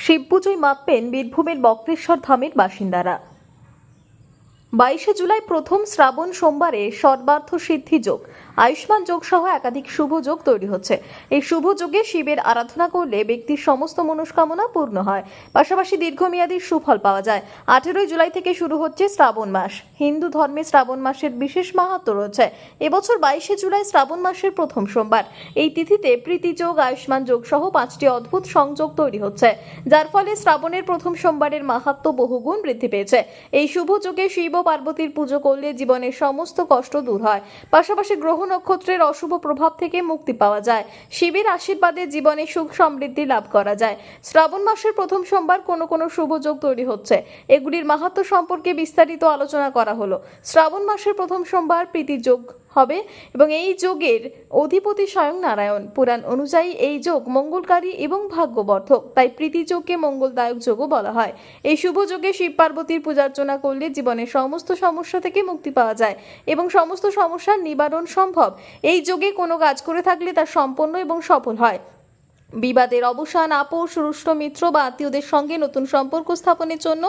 শিব পুজোয় মাতবেন বীরভূমের বক্রেশ্বর ধামের বাসিন্দারা। 22শে জুলাই প্রথম শ্রাবণ সোমবারে সর্বার্থ সিদ্ধি যোগ, আয়ুষ্মান যোগ সহ একাধিক শুভ যোগ তৈরি হচ্ছে। এই শুভ যোগে শিবের আরাধনা করলে ব্যক্তির সমস্ত মনস্কামনা পূর্ণ হয়, পাশাপাশি দীর্ঘমেয়াদী সুফল পাওয়া যায়। 18 জুলাই থেকে শুরু হচ্ছে শ্রাবণ মাস। হিন্দু ধর্মে শ্রাবণ মাসের বিশেষ মাহাত্ম্য রয়েছে। এবছর 22শে জুলাই শ্রাবণ মাসের প্রথম সোমবার। এই তিথিতে প্রীতি যোগ, আয়ুষ্মান যোগ সহ 5টি অদ্ভুত সংযোগ তৈরি হচ্ছে, যার ফলে শ্রাবণের প্রথম সোমবারের মাহাত্ম্য বহুগুণ বৃদ্ধি পেয়েছে। এই শুভ যোগে শিব ও পার্বতীর পুজো করলে জীবনের সমস্ত কষ্ট দূর হয়, পাশাপাশি গ্রহ নক্ষত্রের অশুভ প্রভাব থেকে মুক্তি পাওয়া যায়। শিবের আশীর্বাদে জীবনে সুখ সমৃদ্ধি লাভ করা যায়। শ্রাবণ মাসের প্রথম সোমবার কোনো শুভ যোগ তৈরি হচ্ছে, এগুলির মাহাত্ম্য সম্পর্কে বিস্তারিত আলোচনা করা হলো। শ্রাবণ মাসের প্রথম সোমবার প্রীতি যোগ হবে এবং এই যোগের অধিপতি স্বয়ং নারায়ণ। পুরাণ অনুযায়ী এই যোগ মঙ্গলকারী এবং ভাগ্যবর্ধক, তাই প্রীতি যোগকে মঙ্গলদায়ক যোগও বলা হয়। এই শুভ যোগে শিব পার্বতীর পূজার্চনা করলে জীবনের সমস্ত সমস্যা থেকে মুক্তি পাওয়া যায় এবং সমস্ত সমস্যার নিবারণ সম্ভব। এই যোগে কোনো কাজ করে থাকলে তা সম্পন্ন এবং সফল হয়। বিবাদের অবসান, আপোষ, রুষ্ট মিত্র বা আত্মীয়দের সঙ্গে নতুন সম্পর্ক স্থাপনের জন্য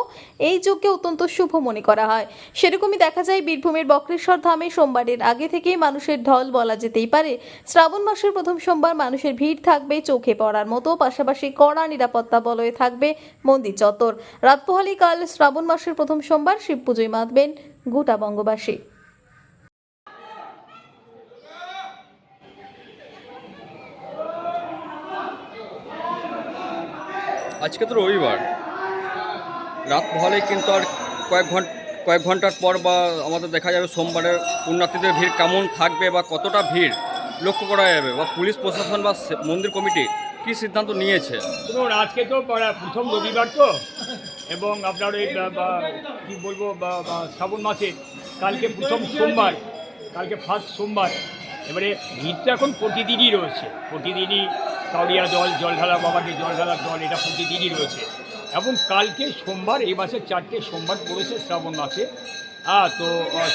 এই যজ্ঞকে অত্যন্ত শুভ মনে করা হয়। সেরকমই দেখা যায় বীরভূমের বক্রেশ্বর ধামে সোমবারের আগে থেকেই মানুষের ঢল বলা যেতেই পারে। শ্রাবণ মাসের প্রথম সোমবার মানুষের ভিড় থাকবে চোখে পড়ার মতো, পাশাপাশি কড়া নিরাপত্তা বলয়ে থাকবে মন্দির চত্বর। রাত পোহালি কাল শ্রাবণ মাসের প্রথম সোমবার শিব পুজোয় মাতবেন গোটা বঙ্গবাসী। আজকে তো রবিবার, রাত পোহালেই কিন্তু আর কয়েক ঘন্টার পর বা আমাদের দেখা যাবে সোমবারের পুণ্যার্থীদের ভিড় কেমন থাকবে বা কতটা ভিড় লক্ষ্য করা যাবে, বা পুলিশ প্রশাসন বা মন্দির কমিটি কী সিদ্ধান্ত নিয়েছে। ধরুন আজকে তো প্রথম রবিবার তো, এবং আপনার ওই কী বলবো শ্রাবণ মাসে কালকে প্রথম সোমবার, কালকে ফার্স্ট সোমবার। এবারে ভিড়টা এখন প্রতিদিনই রয়েছে, প্রতিদিনই কাউরিয়া জল ঢালা, বাবাকে জল ঢালার জল, এটা প্রতিদিনই রয়েছে। এবং কালকে সোমবার, এই মাসের 4টে সোমবার পড়েছে শ্রাবণ মাসে। তো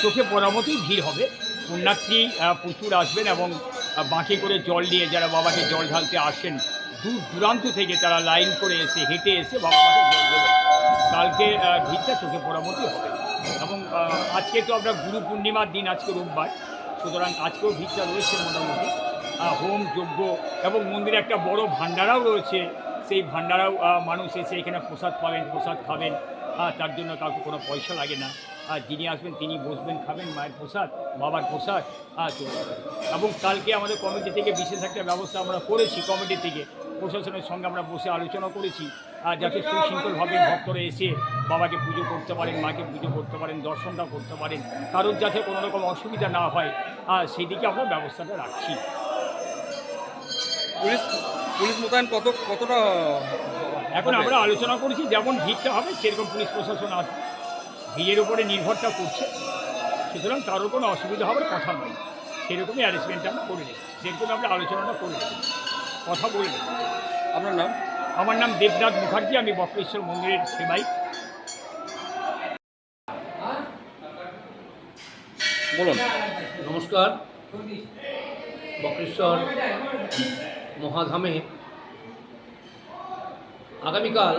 চোখে পড়ার মতোই ভিড় হবে। পুণ্যার্থী প্রচুর আসবেন এবং বাঁকে করে জল নিয়ে যারা বাবাকে জল ঢালতে আসেন দূর দূরান্ত থেকে, তারা লাইন করে এসে হেঁটে এসে বাবাকে জল দেবেন। কালকে ভিড়টা চোখে পড়ার মতোই হবে। এবং আজকে তো আমরা গুরু পূর্ণিমার দিন, আজকে রোববার, সুতরাং আজকেও ভিড়টা রয়েছে মোটামুটি। হোম যজ্ঞ এবং মন্দিরে একটা বড় ভাণ্ডারাও রয়েছে। সেই ভাণ্ডারাও মানুষ এসে এখানে প্রসাদ পাবেন, প্রসাদ খাবেন। তার জন্য কাউকে কোনো পয়সা লাগে না। যিনি আসবেন তিনি বসবেন, খাবেন মায়ের প্রসাদ, বাবার প্রসাদ, চলে যাবেন। এবং কালকে আমাদের কমিটি থেকে বিশেষ একটা ব্যবস্থা আমরা করেছি, কমিটি থেকে প্রশাসনের সঙ্গে আমরা বসে আলোচনা করেছি, যাতে সুশৃঙ্খলভাবে ভক্তরা এসে বাবাকে পুজো করতে পারেন, মাকে পুজো করতে পারেন, দর্শনটা করতে পারেন, কারোর যাতে কোনো রকম অসুবিধা না হয়, সেই দিকে আমরা ব্যবস্থাটা রাখছি। পুলিশ মোতায়েন কতটা এখন আমরা আলোচনা করেছি, যেমন ভিড়টা হবে সেরকম পুলিশ প্রশাসন আসবে, ভিড়ের উপরে নির্ভরটা করছে, সুতরাং কারোর কোনো অসুবিধা হওয়ার কথা নয়। সেরকমই অ্যারেঞ্জমেন্ট আমরা করে রেখেছি, সেরকম আমরা আলোচনাটা করে রেখেছি, কথা বলে রেখেছি। আপনার নাম? আমার নাম দেবনাথ মুখার্জি, আমি বক্রেশ্বর মন্দিরের সেবাই। বলুন। নমস্কার। বক্রেশ্বর মহাধামে আগামীকাল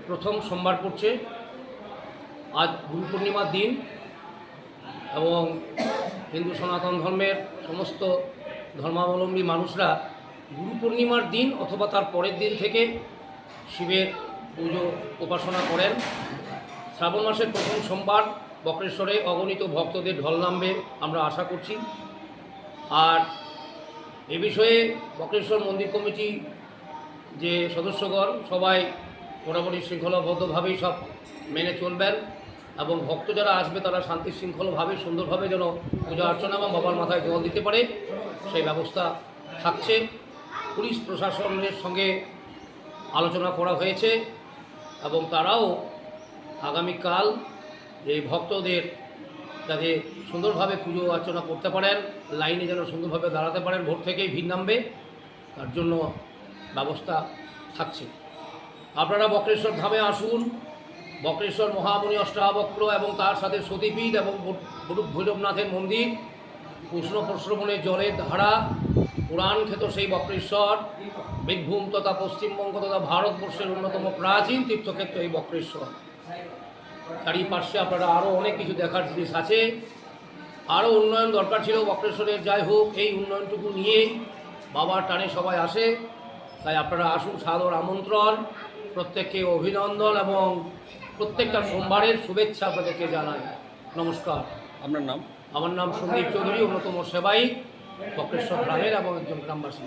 প্রথম সোমবার পড়ছে। আজ গুরু পূর্ণিমার দিন এবং হিন্দু সনাতন ধর্মের সমস্ত ধর্মাবলম্বী মানুষরা গুরু পূর্ণিমার দিন অথবা তার পরের দিন থেকে শিবের পুজো উপাসনা করেন। শ্রাবণ মাসের প্রথম সোমবার বক্রেশ্বরে অগণিত ভক্তদের ঢল নামবে আমরা আশা করছি। আর এ বিষয়ে বক্রেশ্বর মন্দির কমিটি যে সদস্যগণ সবাই মোটামুটি শৃঙ্খলাবদ্ধভাবেই সব মেনে চলবেন এবং ভক্ত যারা আসবে তারা শান্তি শৃঙ্খলভাবে সুন্দরভাবে যেন পূজা অর্চনা এবং বাবার মাথায় জল দিতে পারে সেই ব্যবস্থা থাকছে। পুলিশ প্রশাসনের সঙ্গে আলোচনা করা হয়েছে এবং তারাও আগামীকাল এই ভক্তদের যাতে সুন্দরভাবে পুজো অর্চনা করতে পারেন, লাইনে যেন সুন্দরভাবে দাঁড়াতে পারেন, ভোর থেকেই ভিড় নামবে, তার জন্য ব্যবস্থা থাকছে। আপনারা বক্রেশ্বর ধামে আসুন। বক্রেশ্বর মহামুনি অষ্টাবক্র এবং তার সাথে সতীপীঠ এবং ভৈরবনাথের মন্দির, উষ্ণ প্রশ্রবণের জলের ধারা, পুরাণ খ্যাত সেই বক্রেশ্বর বীরভূম তথা পশ্চিমবঙ্গ তথা ভারতবর্ষের অন্যতম প্রাচীন তীর্থক্ষেত্র এই বক্রেশ্বর। চারিপাশে আপনারা আরও অনেক কিছু দেখার জিনিস আছে, আরও উন্নয়ন দরকার ছিল বক্রেশ্বরের। যাই হোক, এই উন্নয়নটুকু নিয়েই বাবার টানে সবাই আসে। তাই আপনারা আসুন, সাদর আমন্ত্রণ, প্রত্যেককে অভিনন্দন এবং প্রত্যেকটা সোমবারের শুভেচ্ছা আপনাদেরকে জানাই। নমস্কার। আপনার নাম? আমার নাম সন্দীপ চৌধুরী, অন্যতম সেবায়িত বক্রেশ্বর গ্রামের এবং একজন গ্রামবাসী।